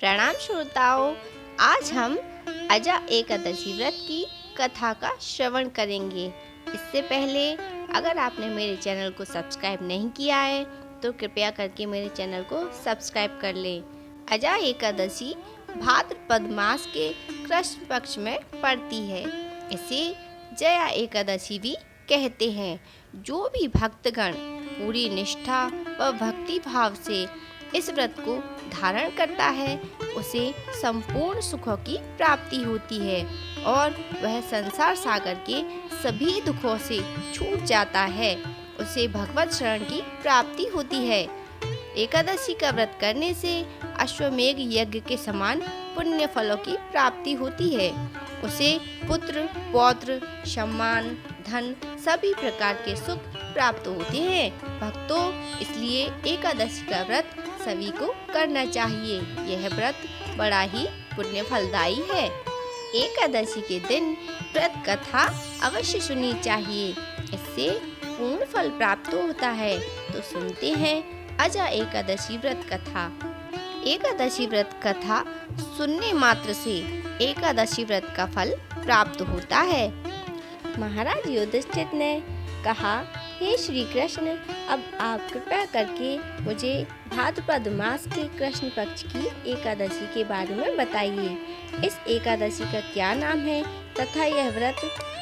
प्रणाम श्रोताओं। आज हम अजा एकादशी व्रत की कथा का श्रवण करेंगे। इससे पहले अगर आपने मेरे चैनल को सब्सक्राइब नहीं किया है तो कृपया करके मेरे चैनल को सब्सक्राइब कर लें। अजा एकादशी भाद्रपद मास के कृष्ण पक्ष में पड़ती है। इसे जया एकादशी भी कहते हैं। जो भी भक्तगण पूरी निष्ठा व भक्ति भाव से इस व्रत को धारण करता है उसे संपूर्ण सुखों की प्राप्ति होती है और वह संसार सागर के सभी दुखों से छूट जाता है। उसे भगवत शरण की प्राप्ति होती है। एकादशी का व्रत करने से अश्वमेघ यज्ञ के समान पुण्य फलों की प्राप्ति होती है। उसे पुत्र पौत्र सम्मान धन सभी प्रकार के सुख प्राप्त होते हैं। भक्तों, इसलिए एकादशी का व्रत सभी को करना चाहिए। यह व्रत बड़ा ही पुण्य फलदायी है। एकादशी के दिन व्रत कथा अवश्य सुननी चाहिए, इससे पूर्ण फल प्राप्त होता है। तो सुनते हैं अजा एकादशी व्रत कथा। एकादशी व्रत कथा सुनने मात्र से एकादशी व्रत का फल प्राप्त होता है। महाराज युधिष्ठिर ने कहा, हे श्री कृष्ण, अब आप कृपया करके मुझे भाद्रपद मास के कृष्ण पक्ष की एकादशी के बारे में बताइए। इस एकादशी का क्या नाम है तथा यह व्रत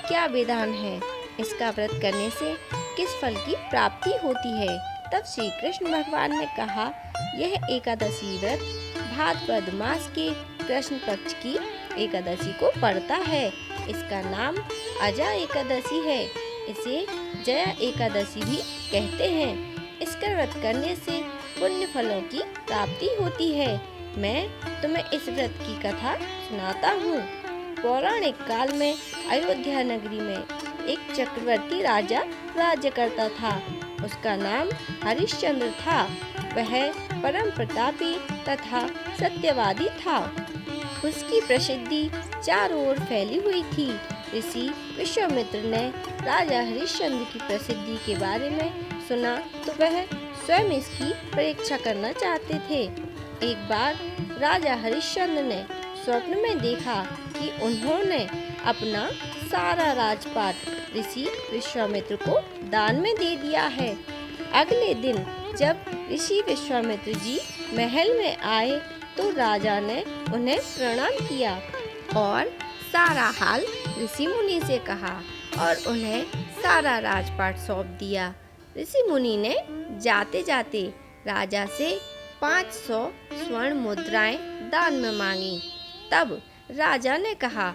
क्या विधान है? इसका व्रत करने से किस फल की प्राप्ति होती है? तब श्री कृष्ण भगवान ने कहा, यह एकादशी व्रत भाद्रपद मास के कृष्ण पक्ष की एकादशी को पड़ता है। इसका नाम अजा एकादशी है। इसे जया एकादशी भी कहते हैं। इसका व्रत करने से पुण्य फलों की प्राप्ति होती है। मैं तुम्हें इस व्रत की कथा सुनाता हूँ। पौराणिक काल में अयोध्या नगरी में एक चक्रवर्ती राजा राज्य करता था। उसका नाम हरिश्चंद्र था। वह परम प्रतापी तथा सत्यवादी था। उसकी प्रसिद्धि चारों ओर फैली हुई थी। ऋषि विश्वामित्र ने राजा हरिश्चंद्र की प्रसिद्धि के बारे में सुना तो वह स्वयं इसकी परीक्षा करना चाहते थे। एक बार राजा हरिश्चंद्र ने स्वप्न में देखा कि उन्होंने अपना सारा राजपाट ऋषि विश्वामित्र को दान में दे दिया है। अगले दिन जब ऋषि विश्वामित्र जी महल में आए तो राजा ने उन्हें प्रणाम किया और सारा हाल ऋषि मुनि से कहा और उन्हें सारा राजपाट सौंप दिया। ऋषि मुनि ने जाते जाते राजा से 500 स्वर्ण मुद्राएं दान में मांगी। तब राजा ने कहा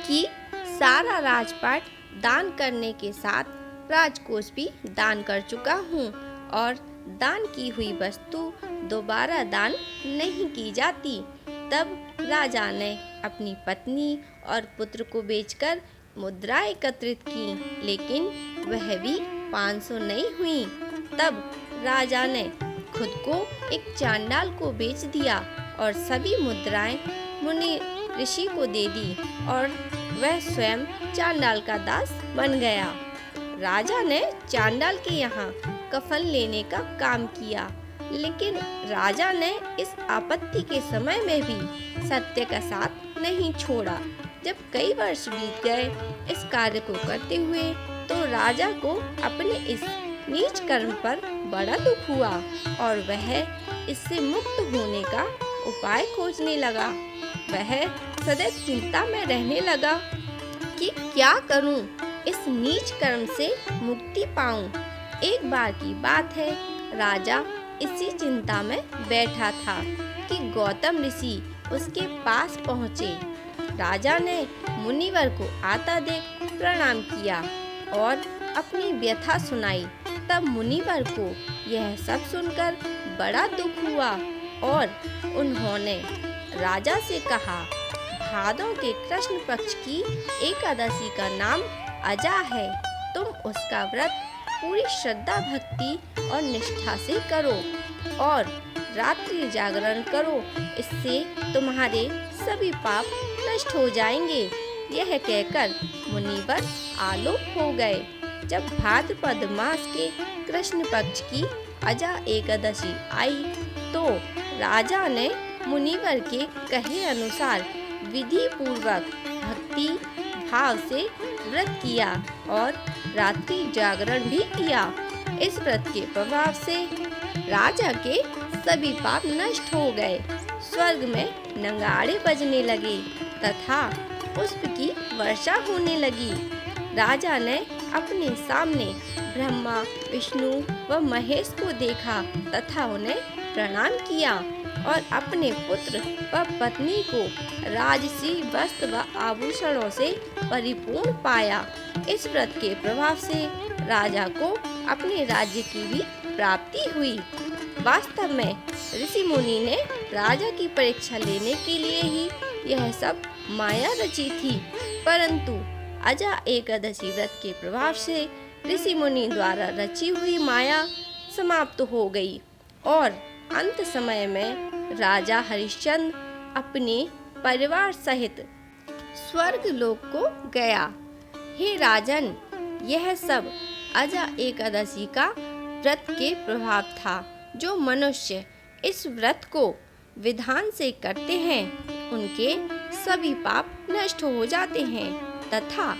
कि सारा राजपाट दान करने के साथ राजकोष भी दान कर चुका हूँ और दान की हुई वस्तु दोबारा दान नहीं की जाती। तब राजा ने अपनी पत्नी और पुत्र को बेचकर मुद्रा एकत्रित की, लेकिन वह भी 500 नहीं हुई। तब राजा ने खुद को एक चांडाल को बेच दिया और सभी मुद्राएं मुनि ऋषि को दे दी और वह स्वयं चांडाल का दास बन गया। राजा ने चांडाल के यहाँ कफन लेने का काम किया, लेकिन राजा ने इस आपत्ति के समय में भी सत्य का साथ नहीं छोड़ा। जब कई वर्ष बीत गए इस कार्य को करते हुए तो राजा को अपने इस नीच कर्म पर बड़ा दुख हुआ और वह इससे मुक्त होने का उपाय खोजने लगा। वह सदैव चिंता में रहने लगा कि क्या करूं, इस नीच कर्म से मुक्ति पाऊं। एक बार की बात है, राजा इसी चिंता में बैठा था कि गौतम ऋषि उसके पास पहुँचे। राजा ने मुनिवर को आता देख प्रणाम किया और अपनी व्यथा सुनाई। तब मुनिवर को यह सब सुनकर बड़ा दुख हुआ और उन्होंने राजा से कहा, भादों के कृष्ण पक्ष की एकादशी का नाम अजा है। तुम उसका व्रत पूरी श्रद्धा भक्ति और निष्ठा से करो और रात्रि जागरण करो, इससे तुम्हारे सभी पाप नष्ट हो जाएंगे। यह कहकर मुनिवर आलोक हो गए। जब भाद्रपद मास के कृष्ण पक्ष की अजा एकादशी आई तो राजा ने मुनिवर के कहे अनुसार विधि पूर्वक भक्ति भाव से व्रत किया और रात्रि जागरण भी किया। इस व्रत के प्रभाव से राजा के सभी पाप नष्ट हो गए। स्वर्ग में नगाड़े बजने लगे तथा पुष्प की वर्षा होने लगी। राजा ने अपने सामने ब्रह्मा, विष्णु व महेश को देखा तथा उन्हें प्रणाम किया और अपने पुत्र व पत्नी को राजसी वस्त्र व आभूषणों से परिपूर्ण पाया। इस व्रत के प्रभाव से राजा को अपने राज्य की भी प्राप्ति हुई। वास्तव में ऋषि मुनि ने राजा की परीक्षा लेने के लिए ही यह सब माया रची थी, परंतु अजा एकादशी व्रत के प्रभाव से ऋषि मुनि द्वारा रची हुई माया समाप्त हो गई और अंत समय में राजा हरिश्चंद्र अपने परिवार सहित स्वर्ग लोक को गया। हे राजन, यह सब अजा एकादशी का व्रत के प्रभाव था। जो मनुष्य इस व्रत को विधान से करते हैं उनके सभी पाप नष्ट हो जाते हैं तथा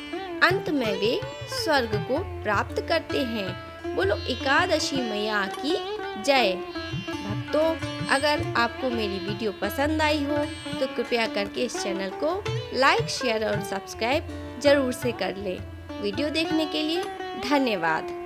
अंत में वे स्वर्ग को प्राप्त करते हैं। बोलो एकादशी मैया की जय। भक्तों, अगर आपको मेरी वीडियो पसंद आई हो तो कृपया करके इस चैनल को लाइक, शेयर और सब्सक्राइब जरूर से कर लें। वीडियो देखने के लिए धन्यवाद।